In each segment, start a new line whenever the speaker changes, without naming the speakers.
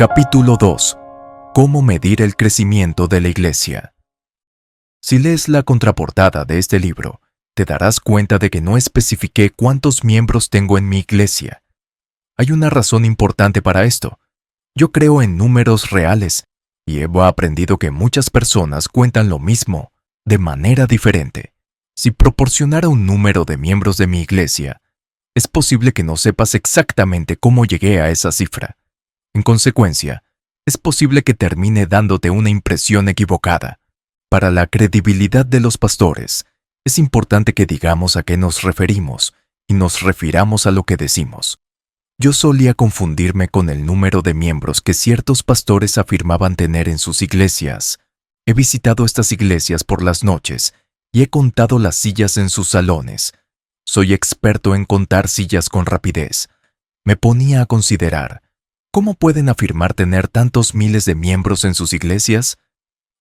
Capítulo 2. ¿Cómo medir el crecimiento de la Iglesia? Si lees la contraportada de este libro, te darás cuenta de que no especifiqué cuántos miembros tengo en mi iglesia. Hay una razón importante para esto. Yo creo en números reales y he aprendido que muchas personas cuentan lo mismo, de manera diferente. Si proporcionara un número de miembros de mi iglesia, es posible que no sepas exactamente cómo llegué a esa cifra. En consecuencia, es posible que termine dándote una impresión equivocada. Para la credibilidad de los pastores, es importante que digamos a qué nos referimos y nos refiramos a lo que decimos. Yo solía confundirme con el número de miembros que ciertos pastores afirmaban tener en sus iglesias. He visitado estas iglesias por las noches y he contado las sillas en sus salones. Soy experto en contar sillas con rapidez. Me ponía a considerar, ¿cómo pueden afirmar tener tantos miles de miembros en sus iglesias?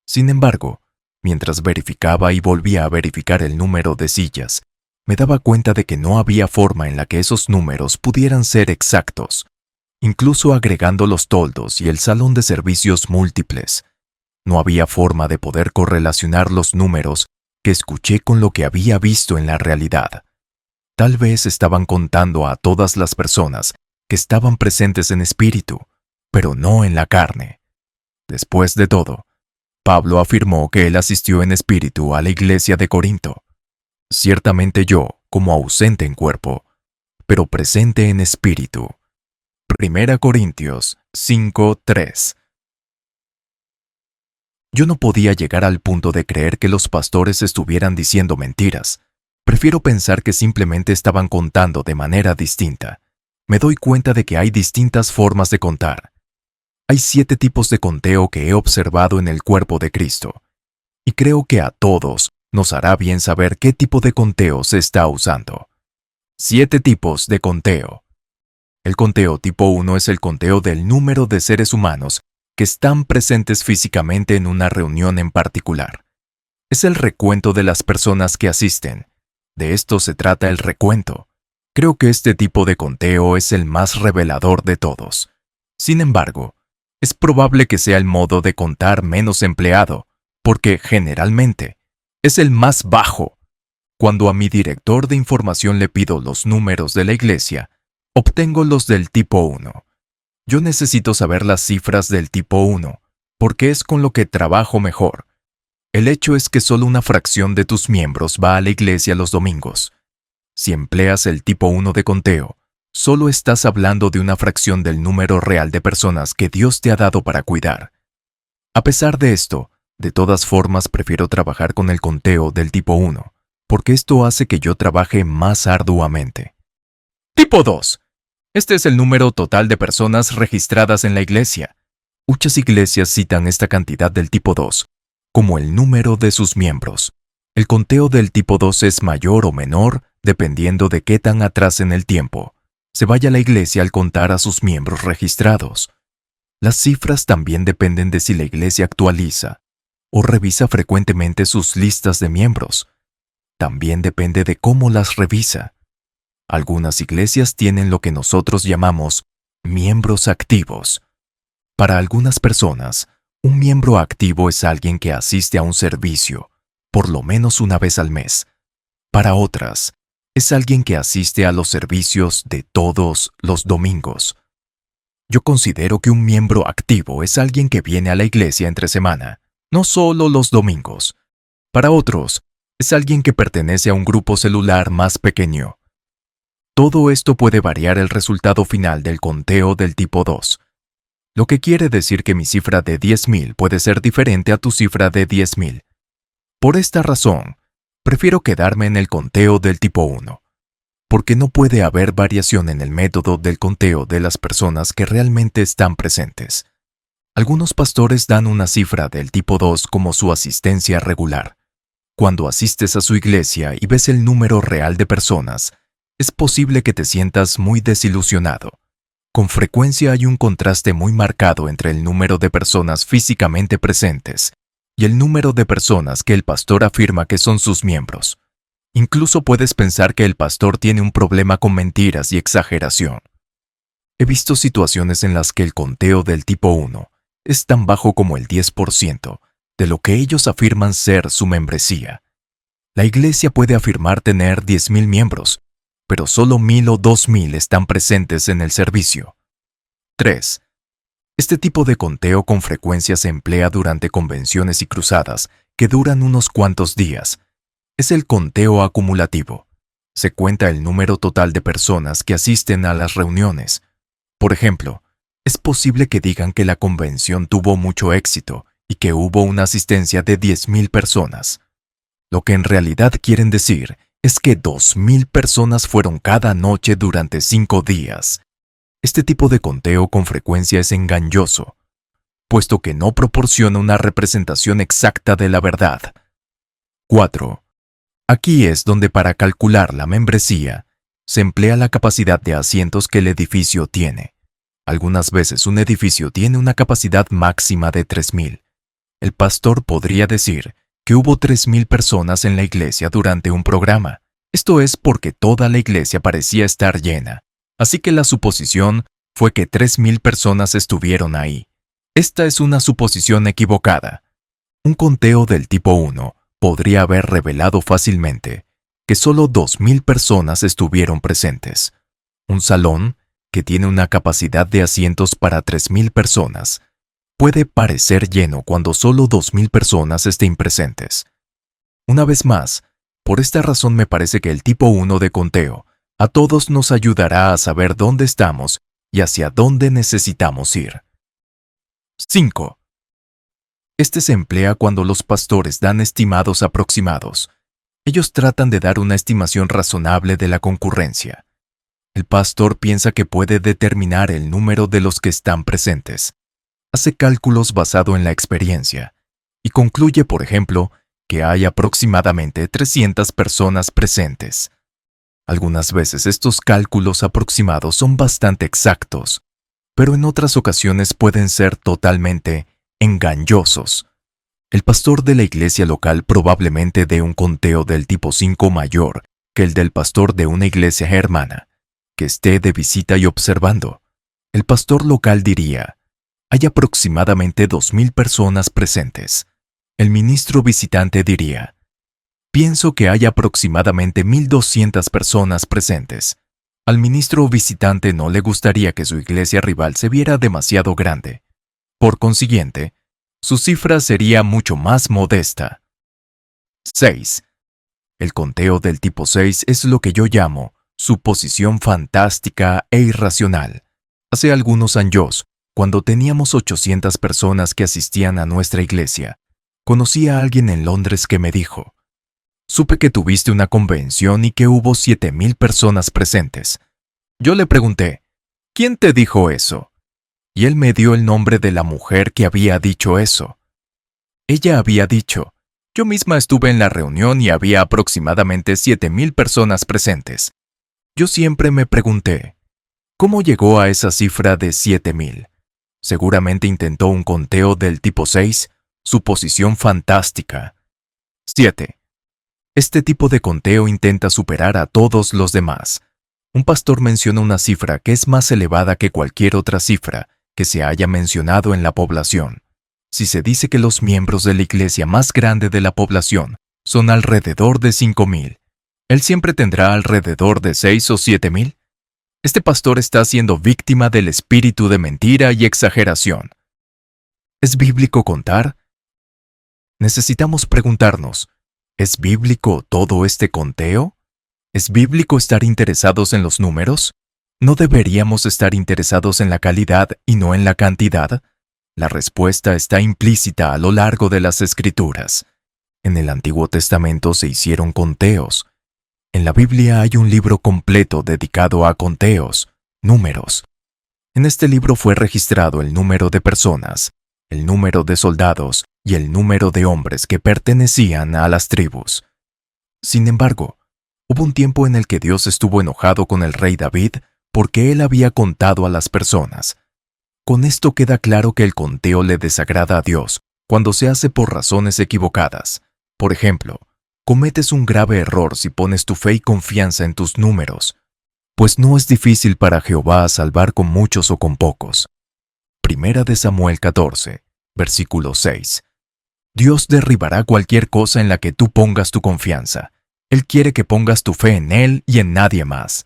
Sin embargo, mientras verificaba y volvía a verificar el número de sillas, me daba cuenta de que no había forma en la que esos números pudieran ser exactos, incluso agregando los toldos y el salón de servicios múltiples. No había forma de poder correlacionar los números que escuché con lo que había visto en la realidad. Tal vez estaban contando a todas las personas que estaban presentes en espíritu, pero no en la carne. Después de todo, Pablo afirmó que él asistió en espíritu a la iglesia de Corinto. Ciertamente yo, como ausente en cuerpo, pero presente en espíritu. 1 Corintios 5:3. Yo no podía llegar al punto de creer que los pastores estuvieran diciendo mentiras. Prefiero pensar que simplemente estaban contando de manera distinta. Me doy cuenta de que hay distintas formas de contar. Hay 7 tipos de conteo que he observado en el cuerpo de Cristo, y creo que a todos nos hará bien saber qué tipo de conteo se está usando. 7 tipos de conteo. El conteo tipo 1 es el conteo del número de seres humanos que están presentes físicamente en una reunión en particular. Es el recuento de las personas que asisten. De esto se trata el recuento. Creo que este tipo de conteo es el más revelador de todos. Sin embargo, es probable que sea el modo de contar menos empleado, porque generalmente es el más bajo. Cuando a mi director de información le pido los números de la iglesia, obtengo los del tipo 1. Yo necesito saber las cifras del tipo 1, porque es con lo que trabajo mejor. El hecho es que solo una fracción de tus miembros va a la iglesia los domingos. Si empleas el tipo 1 de conteo, solo estás hablando de una fracción del número real de personas que Dios te ha dado para cuidar. A pesar de esto, de todas formas prefiero trabajar con el conteo del tipo 1, porque esto hace que yo trabaje más arduamente. Tipo 2. Este es el número total de personas registradas en la iglesia. Muchas iglesias citan esta cantidad del tipo 2 como el número de sus miembros. El conteo del tipo 2 es mayor o menor dependiendo de qué tan atrás en el tiempo se vaya a la iglesia al contar a sus miembros registrados. Las cifras también dependen de si la iglesia actualiza o revisa frecuentemente sus listas de miembros. También depende de cómo las revisa. Algunas iglesias tienen lo que nosotros llamamos miembros activos. Para algunas personas, un miembro activo es alguien que asiste a un servicio, por lo menos una vez al mes. Para otras, es alguien que asiste a los servicios de todos los domingos. Yo considero que un miembro activo es alguien que viene a la iglesia entre semana, no solo los domingos. Para otros, es alguien que pertenece a un grupo celular más pequeño. Todo esto puede variar el resultado final del conteo del tipo 2. Lo que quiere decir que mi cifra de 10,000 puede ser diferente a tu cifra de 10,000. Por esta razón, prefiero quedarme en el conteo del tipo 1, porque no puede haber variación en el método del conteo de las personas que realmente están presentes. Algunos pastores dan una cifra del tipo 2 como su asistencia regular. Cuando asistes a su iglesia y ves el número real de personas, es posible que te sientas muy desilusionado. Con frecuencia hay un contraste muy marcado entre el número de personas físicamente presentes y el número de personas que el pastor afirma que son sus miembros. Incluso puedes pensar que el pastor tiene un problema con mentiras y exageración. He visto situaciones en las que el conteo del tipo 1 es tan bajo como el 10% de lo que ellos afirman ser su membresía. La iglesia puede afirmar tener 10,000 miembros, pero solo 1,000 o 2,000 están presentes en el servicio. 3. Este tipo de conteo con frecuencia se emplea durante convenciones y cruzadas que duran unos cuantos días. Es el conteo acumulativo. Se cuenta el número total de personas que asisten a las reuniones. Por ejemplo, es posible que digan que la convención tuvo mucho éxito y que hubo una asistencia de 10,000 personas. Lo que en realidad quieren decir es que 2,000 personas fueron cada noche durante 5 días. Este tipo de conteo con frecuencia es engañoso, puesto que no proporciona una representación exacta de la verdad. 4. Aquí es donde para calcular la membresía se emplea la capacidad de asientos que el edificio tiene. Algunas veces un edificio tiene una capacidad máxima de 3,000. El pastor podría decir que hubo 3,000 personas en la iglesia durante un programa. Esto es porque toda la iglesia parecía estar llena. Así que la suposición fue que 3,000 personas estuvieron ahí. Esta es una suposición equivocada. Un conteo del tipo 1 podría haber revelado fácilmente que solo 2,000 personas estuvieron presentes. Un salón, que tiene una capacidad de asientos para 3,000 personas, puede parecer lleno cuando solo 2,000 personas estén presentes. Una vez más, por esta razón me parece que el tipo 1 de conteo a todos nos ayudará a saber dónde estamos y hacia dónde necesitamos ir. 5. Este se emplea cuando los pastores dan estimados aproximados. Ellos tratan de dar una estimación razonable de la concurrencia. El pastor piensa que puede determinar el número de los que están presentes. Hace cálculos basado en la experiencia y concluye, por ejemplo, que hay aproximadamente 300 personas presentes. Algunas veces estos cálculos aproximados son bastante exactos, pero en otras ocasiones pueden ser totalmente engañosos. El pastor de la iglesia local probablemente dé un conteo del tipo 5 mayor que el del pastor de una iglesia hermana, que esté de visita y observando. El pastor local diría: hay aproximadamente 2,000 personas presentes. El ministro visitante diría: pienso que hay aproximadamente 1,200 personas presentes. Al ministro visitante no le gustaría que su iglesia rival se viera demasiado grande. Por consiguiente, su cifra sería mucho más modesta. 6. El conteo del tipo 6 es lo que yo llamo suposición fantástica e irracional. Hace algunos años, cuando teníamos 800 personas que asistían a nuestra iglesia, conocí a alguien en Londres que me dijo: supe que tuviste una convención y que hubo 7,000 personas presentes. Yo le pregunté: ¿quién te dijo eso? Y él me dio el nombre de la mujer que había dicho eso. Ella había dicho: yo misma estuve en la reunión y había aproximadamente 7,000 personas presentes. Yo siempre me pregunté: ¿cómo llegó a esa cifra de 7,000? Seguramente intentó un conteo del tipo 6, suposición fantástica. 7. Este tipo de conteo intenta superar a todos los demás. Un pastor menciona una cifra que es más elevada que cualquier otra cifra que se haya mencionado en la población. Si se dice que los miembros de la iglesia más grande de la población son alrededor de 5,000, ¿él siempre tendrá alrededor de 6 o 7,000? Este pastor está siendo víctima del espíritu de mentira y exageración. ¿Es bíblico contar? Necesitamos preguntarnos: ¿es bíblico todo este conteo? ¿Es bíblico estar interesados en los números? ¿No deberíamos estar interesados en la calidad y no en la cantidad? La respuesta está implícita a lo largo de las Escrituras. En el Antiguo Testamento se hicieron conteos. En la Biblia hay un libro completo dedicado a conteos, números. En este libro fue registrado el número de personas, el número de soldados y el número de hombres que pertenecían a las tribus. Sin embargo, hubo un tiempo en el que Dios estuvo enojado con el rey David porque él había contado a las personas. Con esto queda claro que el conteo le desagrada a Dios cuando se hace por razones equivocadas. Por ejemplo, cometes un grave error si pones tu fe y confianza en tus números. pues no es difícil para Jehová salvar con muchos o con pocos. Primera de Samuel 14, versículo 6. Dios derribará cualquier cosa en la que tú pongas tu confianza. Él quiere que pongas tu fe en Él y en nadie más.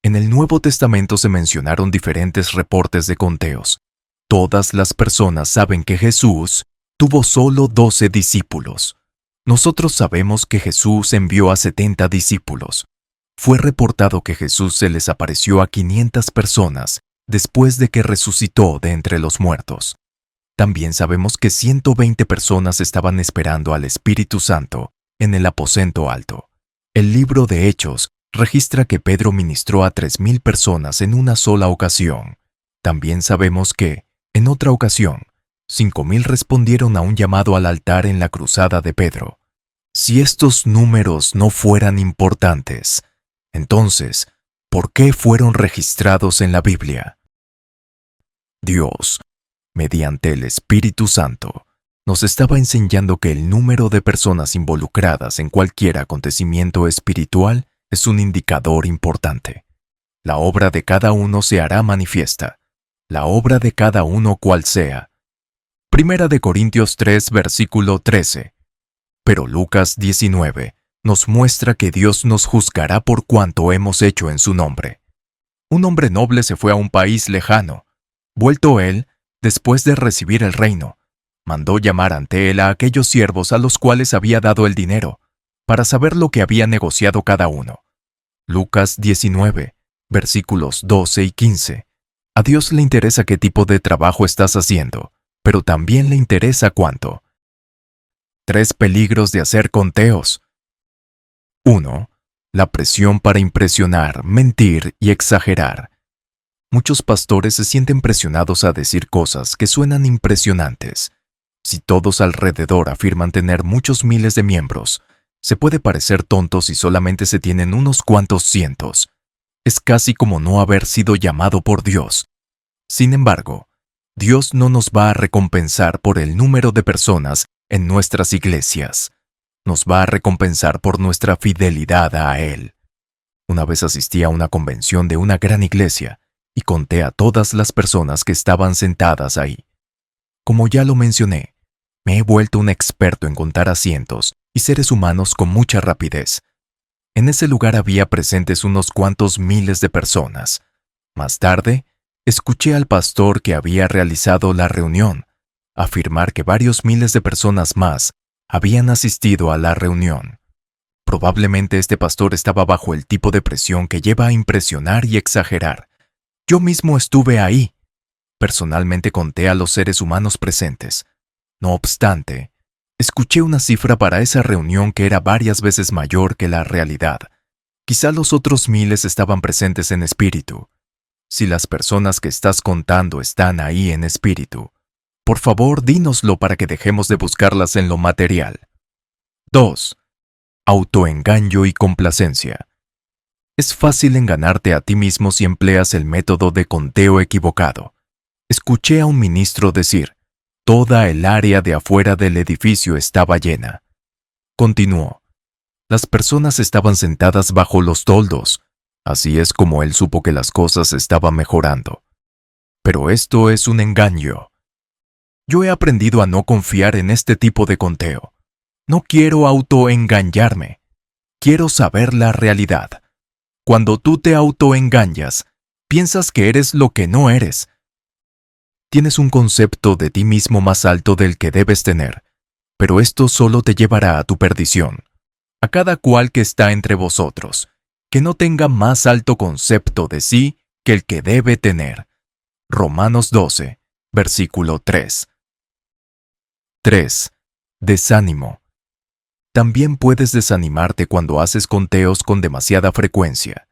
En el Nuevo Testamento se mencionaron diferentes reportes de conteos. Todas las personas saben que Jesús tuvo solo 12 discípulos. Nosotros sabemos que Jesús envió a 70 discípulos. Fue reportado que Jesús se les apareció a 500 personas después de que resucitó de entre los muertos. También sabemos que 120 personas estaban esperando al Espíritu Santo en el aposento alto. El libro de Hechos registra que Pedro ministró a 3,000 personas en una sola ocasión. También sabemos que, en otra ocasión, 5,000 respondieron a un llamado al altar en la cruzada de Pedro. Si estos números no fueran importantes, entonces, ¿por qué fueron registrados en la Biblia? Dios, mediante el Espíritu Santo, nos estaba enseñando que el número de personas involucradas en cualquier acontecimiento espiritual es un indicador importante. La obra de cada uno se hará manifiesta, la obra de cada uno cual sea. Primera de Corintios 3, versículo 13. Pero Lucas 19 nos muestra que Dios nos juzgará por cuanto hemos hecho en su nombre. Un hombre noble se fue a un país lejano. Vuelto él, después de recibir el reino, mandó llamar ante él a aquellos siervos a los cuales había dado el dinero, para saber lo que había negociado cada uno. Lucas 19, versículos 12 y 15. A Dios le interesa qué tipo de trabajo estás haciendo, pero también le interesa cuánto. 3 peligros de hacer conteos. 1. La presión para impresionar, mentir y exagerar. Muchos pastores se sienten presionados a decir cosas que suenan impresionantes. Si todos alrededor afirman tener muchos miles de miembros, se puede parecer tonto si solamente se tienen unos cuantos cientos. Es casi como no haber sido llamado por Dios. Sin embargo, Dios no nos va a recompensar por el número de personas en nuestras iglesias. Nos va a recompensar por nuestra fidelidad a Él. Una vez asistí a una convención de una gran iglesia y conté a todas las personas que estaban sentadas ahí. Como ya lo mencioné, me he vuelto un experto en contar asientos y seres humanos con mucha rapidez. En ese lugar había presentes unos cuantos miles de personas. Más tarde, escuché al pastor que había realizado la reunión afirmar que varios miles de personas más habían asistido a la reunión. Probablemente este pastor estaba bajo el tipo de presión que lleva a impresionar y exagerar. Yo mismo estuve ahí. Personalmente conté a los seres humanos presentes. No obstante, escuché una cifra para esa reunión que era varias veces mayor que la realidad. Quizá los otros miles estaban presentes en espíritu. Si las personas que estás contando están ahí en espíritu, por favor, dínoslo para que dejemos de buscarlas en lo material. 2. Autoengaño y complacencia. Es fácil enganarte a ti mismo si empleas el método de conteo equivocado. Escuché a un ministro decir, toda el área de afuera del edificio estaba llena. Continuó, las personas estaban sentadas bajo los toldos. Así es como él supo que las cosas estaban mejorando. Pero esto es un engaño. Yo he aprendido a no confiar en este tipo de conteo. No quiero autoengañarme. Quiero saber la realidad. Cuando tú te autoengañas, piensas que eres lo que no eres. Tienes un concepto de ti mismo más alto del que debes tener, pero esto solo te llevará a tu perdición. A cada cual que está entre vosotros, que no tenga más alto concepto de sí que el que debe tener. Romanos 12, versículo 3. 3. Desánimo. También puedes desanimarte cuando haces conteos con demasiada frecuencia.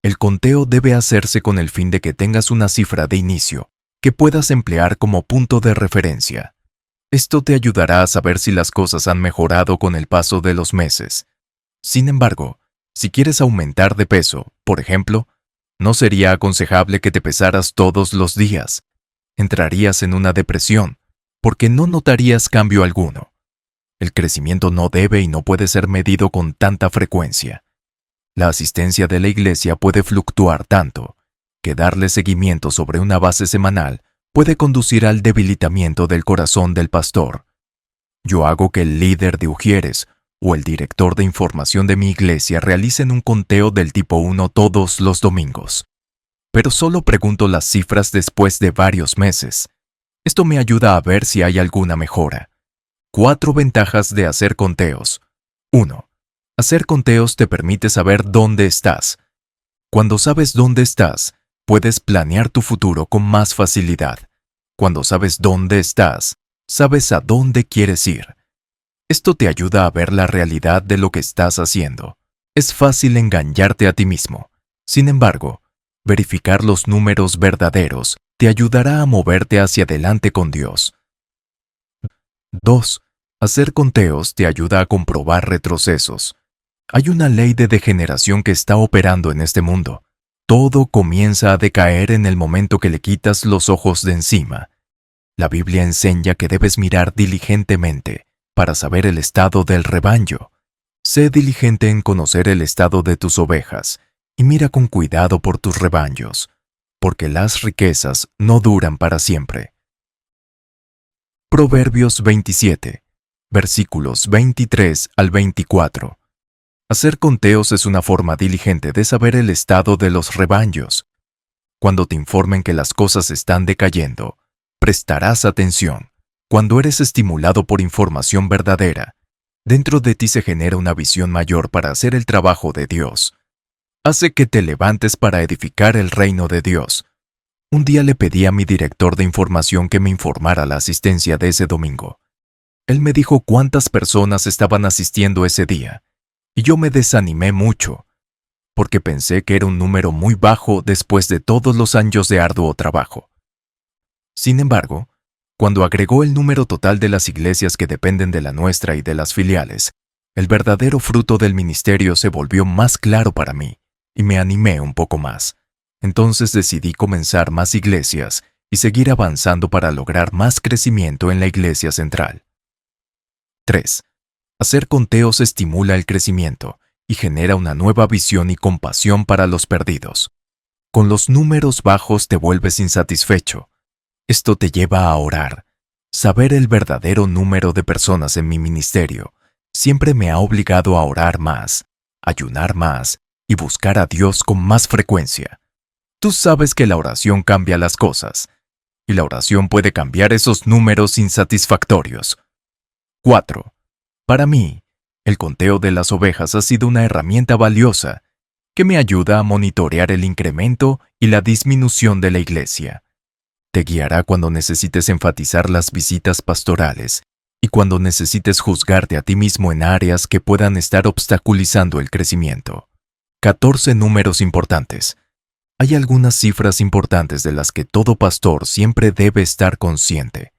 El conteo debe hacerse con el fin de que tengas una cifra de inicio que puedas emplear como punto de referencia. Esto te ayudará a saber si las cosas han mejorado con el paso de los meses. Sin embargo, si quieres aumentar de peso, por ejemplo, no sería aconsejable que te pesaras todos los días. Entrarías en una depresión, porque no notarías cambio alguno. El crecimiento no debe y no puede ser medido con tanta frecuencia. La asistencia de la iglesia puede fluctuar tanto que darle seguimiento sobre una base semanal puede conducir al debilitamiento del corazón del pastor. Yo hago que el líder de ujieres o el director de información de mi iglesia realicen un conteo del tipo 1 todos los domingos. Pero solo pregunto las cifras después de varios meses. Esto me ayuda a ver si hay alguna mejora. 4 ventajas de hacer conteos. 1. Hacer conteos te permite saber dónde estás. Cuando sabes dónde estás, puedes planear tu futuro con más facilidad. Cuando sabes dónde estás, sabes a dónde quieres ir. Esto te ayuda a ver la realidad de lo que estás haciendo. Es fácil engañarte a ti mismo. Sin embargo, verificar los números verdaderos te ayudará a moverte hacia adelante con Dios. 2. Hacer conteos te ayuda a comprobar retrocesos. Hay una ley de degeneración que está operando en este mundo. Todo comienza a decaer en el momento que le quitas los ojos de encima. La Biblia enseña que debes mirar diligentemente para saber el estado del rebaño. Sé diligente en conocer el estado de tus ovejas y mira con cuidado por tus rebaños, porque las riquezas no duran para siempre. Proverbios 27, versículos 23 al 24. Hacer conteos es una forma diligente de saber el estado de los rebaños. Cuando te informen que las cosas están decayendo, prestarás atención. Cuando eres estimulado por información verdadera, dentro de ti se genera una visión mayor para hacer el trabajo de Dios. Hace que te levantes para edificar el reino de Dios. Un día le pedí a mi director de información que me informara la asistencia de ese domingo. Él me dijo cuántas personas estaban asistiendo ese día, y yo me desanimé mucho, porque pensé que era un número muy bajo después de todos los años de arduo trabajo. Sin embargo, cuando agregó el número total de las iglesias que dependen de la nuestra y de las filiales, el verdadero fruto del ministerio se volvió más claro para mí, y me animé un poco más. Entonces decidí comenzar más iglesias y seguir avanzando para lograr más crecimiento en la iglesia central. 3. Hacer conteos estimula el crecimiento y genera una nueva visión y compasión para los perdidos. Con los números bajos te vuelves insatisfecho. Esto te lleva a orar. Saber el verdadero número de personas en mi ministerio siempre me ha obligado a orar más, ayunar más y buscar a Dios con más frecuencia. Tú sabes que la oración cambia las cosas, y la oración puede cambiar esos números insatisfactorios. 4. Para mí, el conteo de las ovejas ha sido una herramienta valiosa que me ayuda a monitorear el incremento y la disminución de la iglesia. Te guiará cuando necesites enfatizar las visitas pastorales y cuando necesites juzgarte a ti mismo en áreas que puedan estar obstaculizando el crecimiento. 14 números importantes. Hay algunas cifras importantes de las que todo pastor siempre debe estar consciente.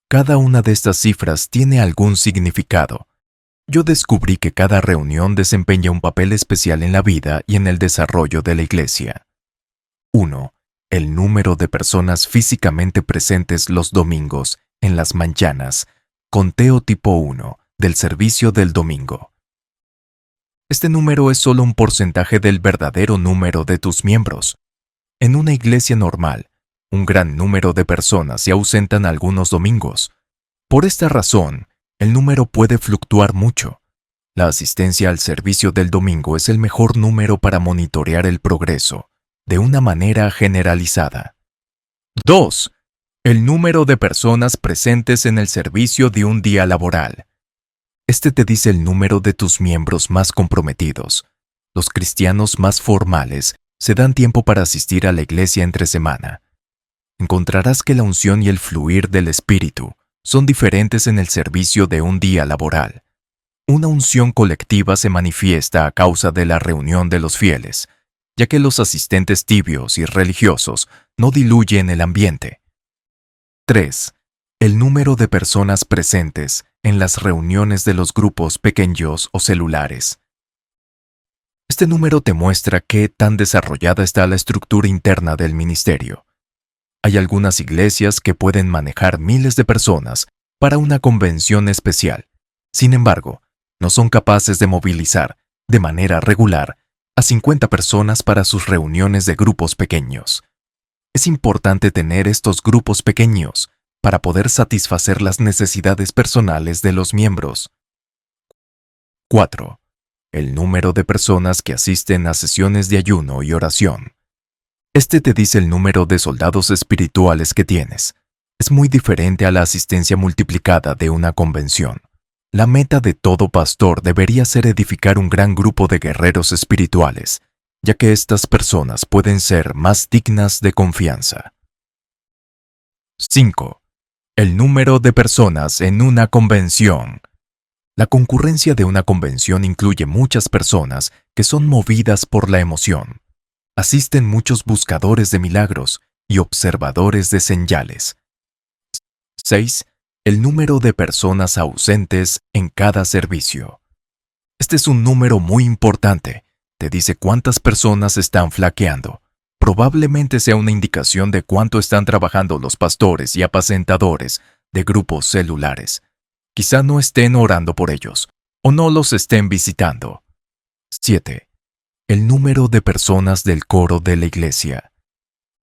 Cada una de estas cifras tiene algún significado. Yo descubrí que cada reunión desempeña un papel especial en la vida y en el desarrollo de la iglesia. 1. El número de personas físicamente presentes los domingos, en las mañanas, conteo tipo 1, del servicio del domingo. Este número es solo un porcentaje del verdadero número de tus miembros. En una iglesia normal, un gran número de personas se ausentan algunos domingos. Por esta razón, el número puede fluctuar mucho. La asistencia al servicio del domingo es el mejor número para monitorear el progreso, de una manera generalizada. 2. El número de personas presentes en el servicio de un día laboral. Este te dice el número de tus miembros más comprometidos. Los cristianos más formales se dan tiempo para asistir a la iglesia entre semana. Encontrarás que la unción y el fluir del Espíritu son diferentes en el servicio de un día laboral. Una unción colectiva se manifiesta a causa de la reunión de los fieles, ya que los asistentes tibios y religiosos no diluyen el ambiente. 3. El número de personas presentes en las reuniones de los grupos pequeños o celulares. Este número te muestra qué tan desarrollada está la estructura interna del ministerio. Hay algunas iglesias que pueden manejar miles de personas para una convención especial. Sin embargo, no son capaces de movilizar, de manera regular, a 50 personas para sus reuniones de grupos pequeños. Es importante tener estos grupos pequeños para poder satisfacer las necesidades personales de los miembros. 4. El número de personas que asisten a sesiones de ayuno y oración. Este te dice el número de soldados espirituales que tienes. Es muy diferente a la asistencia multiplicada de una convención. La meta de todo pastor debería ser edificar un gran grupo de guerreros espirituales, ya que estas personas pueden ser más dignas de confianza. 5. El número de personas en una convención. La concurrencia de una convención incluye muchas personas que son movidas por la emoción. Asisten muchos buscadores de milagros y observadores de señales. 6. El número de personas ausentes en cada servicio. Este es un número muy importante. Te dice cuántas personas están flaqueando. Probablemente sea una indicación de cuánto están trabajando los pastores y apacentadores de grupos celulares. Quizá no estén orando por ellos o no los estén visitando. 7. El número de personas del coro de la iglesia.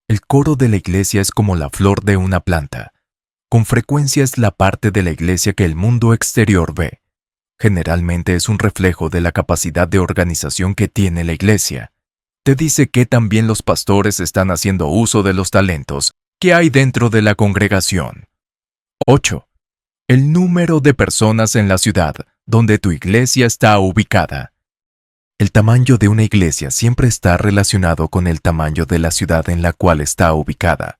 El coro de la iglesia es como la flor de una planta. Con frecuencia es la parte de la iglesia que el mundo exterior ve. Generalmente es un reflejo de la capacidad de organización que tiene la iglesia. Te dice que también los pastores están haciendo uso de los talentos que hay dentro de la congregación. 8. El número de personas en la ciudad donde tu iglesia está ubicada. El tamaño de una iglesia siempre está relacionado con el tamaño de la ciudad en la cual está ubicada.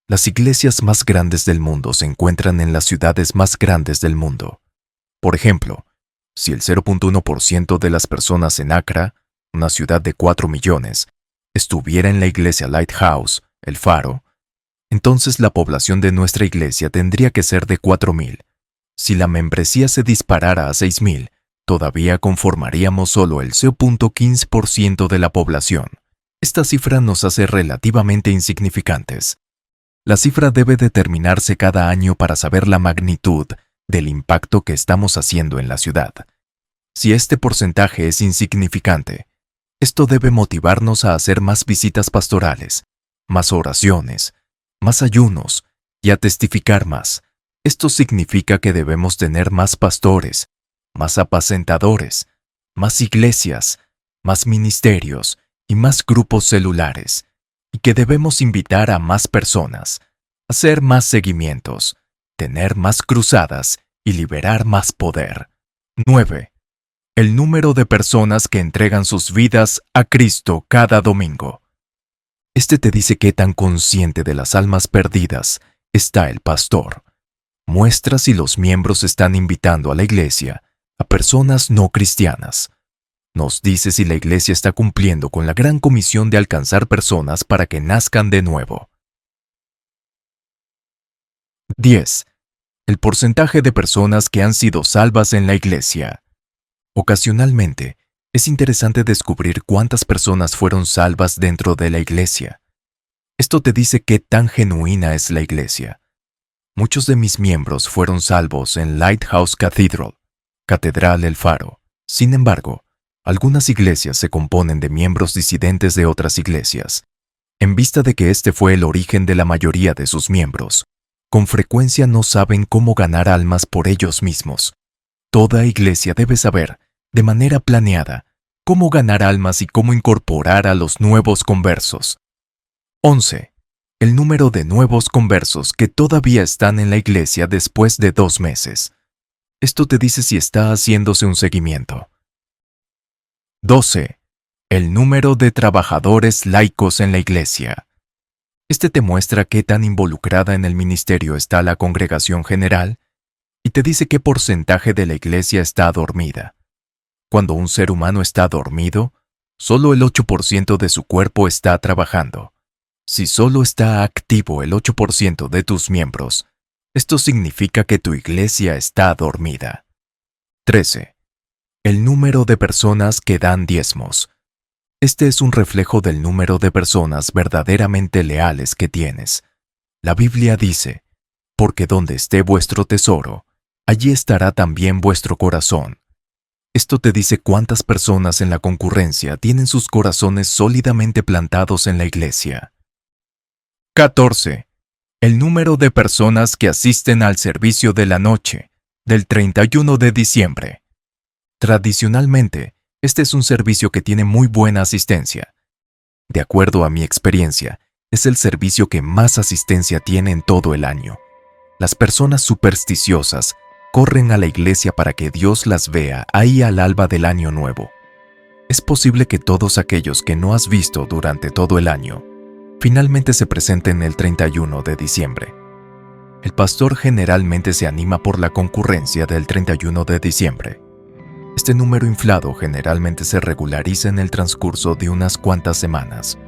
Las iglesias más grandes del mundo se encuentran en las ciudades más grandes del mundo. Por ejemplo, si el 0.1% de las personas en Accra, una ciudad de 4 millones, estuviera en la iglesia Lighthouse, el Faro, entonces la población de nuestra iglesia tendría que ser de 4,000. Si la membresía se disparara a 6,000, todavía conformaríamos solo el 0.15% de la población. Esta cifra nos hace relativamente insignificantes. La cifra debe determinarse cada año para saber la magnitud del impacto que estamos haciendo en la ciudad. Si este porcentaje es insignificante, esto debe motivarnos a hacer más visitas pastorales, más oraciones, más ayunos y a testificar más. Esto significa que debemos tener más pastores, más apacentadores, más iglesias, más ministerios y más grupos celulares, y que debemos invitar a más personas, hacer más seguimientos, tener más cruzadas y liberar más poder. 9. El número de personas que entregan sus vidas a Cristo cada domingo. Este te dice qué tan consciente de las almas perdidas está el pastor. Muestra si los miembros están invitando a la iglesia a personas no cristianas. Nos dice si la iglesia está cumpliendo con la gran comisión de alcanzar personas para que nazcan de nuevo. 10. El porcentaje de personas que han sido salvas en la iglesia. Ocasionalmente, es interesante descubrir cuántas personas fueron salvas dentro de la iglesia. Esto te dice qué tan genuina es la iglesia. Muchos de mis miembros fueron salvos en Lighthouse Cathedral, Catedral El Faro. Sin embargo, algunas iglesias se componen de miembros disidentes de otras iglesias. En vista de que este fue el origen de la mayoría de sus miembros, con frecuencia no saben cómo ganar almas por ellos mismos. Toda iglesia debe saber, de manera planeada, cómo ganar almas y cómo incorporar a los nuevos conversos. 11. El número de nuevos conversos que todavía están en la iglesia después de 2 meses. Esto te dice si está haciéndose un seguimiento. 12. El número de trabajadores laicos en la iglesia. Este te muestra qué tan involucrada en el ministerio está la congregación general y te dice qué porcentaje de la iglesia está dormida. Cuando un ser humano está dormido, solo el 8% de su cuerpo está trabajando. Si solo está activo el 8% de tus miembros, esto significa que tu iglesia está dormida. 13. El número de personas que dan diezmos. Este es un reflejo del número de personas verdaderamente leales que tienes. La Biblia dice, porque donde esté vuestro tesoro, allí estará también vuestro corazón. Esto te dice cuántas personas en la concurrencia tienen sus corazones sólidamente plantados en la iglesia. 14. El número de personas que asisten al servicio de la noche, del 31 de diciembre. Tradicionalmente, este es un servicio que tiene muy buena asistencia. De acuerdo a mi experiencia, es el servicio que más asistencia tiene en todo el año. Las personas supersticiosas corren a la iglesia para que Dios las vea ahí al alba del año nuevo. Es posible que todos aquellos que no has visto durante todo el año finalmente se presenten el 31 de diciembre. El pastor generalmente se anima por la concurrencia del 31 de diciembre. Este número inflado generalmente se regulariza en el transcurso de unas cuantas semanas.